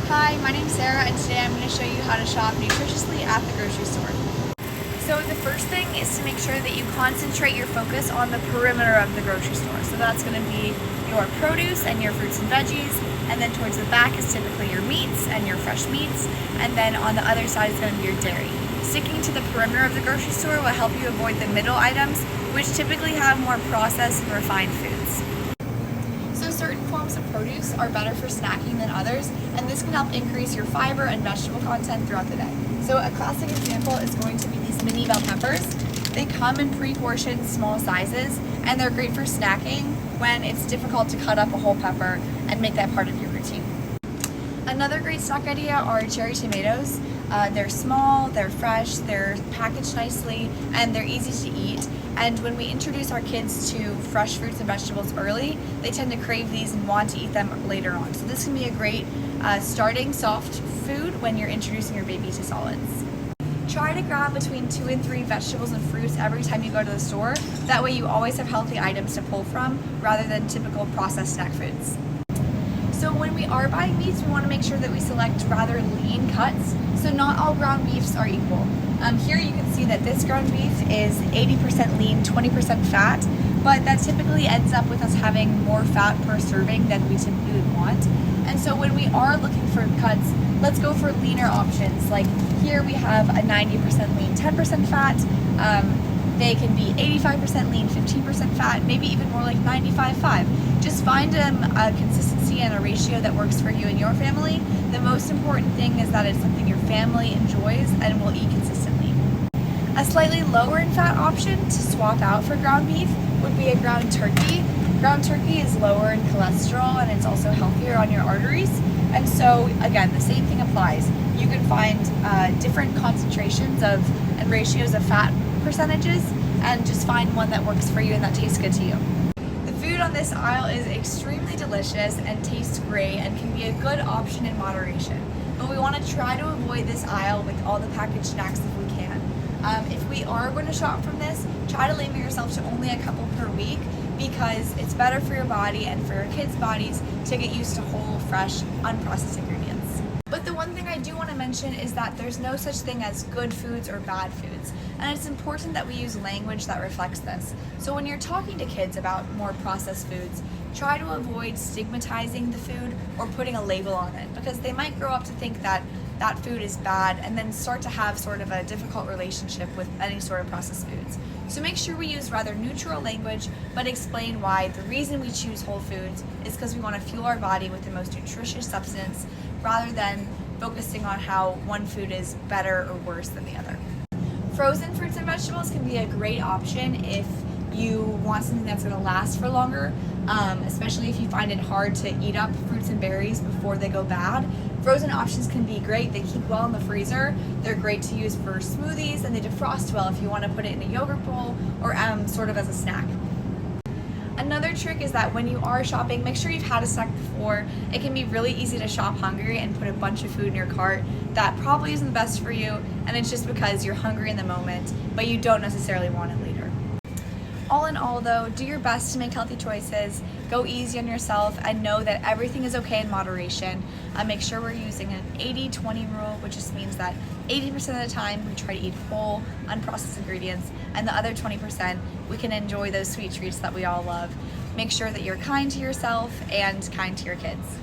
Hi, my name's Sarah, and today I'm going to show you how to shop nutritiously at the grocery store. So the first thing is to make sure that you concentrate your focus on the perimeter of the grocery store. So that's going to be your produce and your fruits and veggies, and then towards the back is typically your meats and your fresh meats, and then on the other side is going to be your dairy. Sticking to the perimeter of the grocery store will help you avoid the middle items, which typically have more processed and refined foods. So certain forms of produce are better for snacking than others, and this can help increase your fiber and vegetable content throughout the day. So a classic example is going to be these mini bell peppers. They come in pre-portioned small sizes, and they're great for snacking when it's difficult to cut up a whole pepper and make that part of your routine. Another great snack idea are cherry tomatoes. They're small, they're fresh, they're packaged nicely, and they're easy to eat. And when we introduce our kids to fresh fruits and vegetables early, they tend to crave these and want to eat them later on. So this can be a great starting soft food when you're introducing your baby to solids. Try to grab between 2 and 3 vegetables and fruits every time you go to the store. That way you always have healthy items to pull from rather than typical processed snack foods. So when we are buying meats, we want to make sure that we select rather lean cuts. So not all ground beefs are equal. Here you can see that this ground beef is 80% lean, 20% fat, but that typically ends up with us having more fat per serving than we typically want. And so when we are looking for cuts, let's go for leaner options. Like here we have a 90% lean, 10% fat. They can be 85% lean, 15% fat, maybe even more like 95-5. Just find a consistency and a ratio that works for you and your family. The most important thing is that it's something your family enjoys and will eat consistently. A slightly lower in fat option to swap out for ground beef would be a ground turkey. Ground turkey is lower in cholesterol and it's also healthier on your arteries. And so again, the same thing applies. You can find different concentrations and ratios of fat percentages and just find one that works for you and that tastes good to you. The food on this aisle is extremely delicious and tastes great and can be a good option in moderation. But we want to try to avoid this aisle with all the packaged snacks if we can. If we are going to shop from this, try to limit yourself to only a couple per week because it's better for your body and for your kids' bodies to get used to whole, fresh, unprocessed ingredients. But the one thing I do want to mention is that there's no such thing as good foods or bad foods, and it's important that we use language that reflects this. So when you're talking to kids about more processed foods, try to avoid stigmatizing the food or putting a label on it, because they might grow up to think that that food is bad and then start to have sort of a difficult relationship with any sort of processed foods. So make sure we use rather neutral language, but explain why the reason we choose whole foods is because we want to fuel our body with the most nutritious substance rather than focusing on how one food is better or worse than the other. Frozen fruits and vegetables can be a great option if you want something that's going to last for longer, especially if you find it hard to eat up fruits and berries before they go bad. Frozen options can be great. They keep well in the freezer. They're great to use for smoothies, and they defrost well if you want to put it in a yogurt bowl or sort of as a snack. Another trick is that when you are shopping, make sure you've had a snack before. It can be really easy to shop hungry and put a bunch of food in your cart that probably isn't the best for you, and it's just because you're hungry in the moment, but you don't necessarily want it later. All in all though, do your best to make healthy choices, go easy on yourself, and know that everything is okay in moderation. Make sure we're using an 80-20 rule, which just means that 80% of the time we try to eat whole, unprocessed ingredients, and the other 20% we can enjoy those sweet treats that we all love. Make sure that you're kind to yourself and kind to your kids.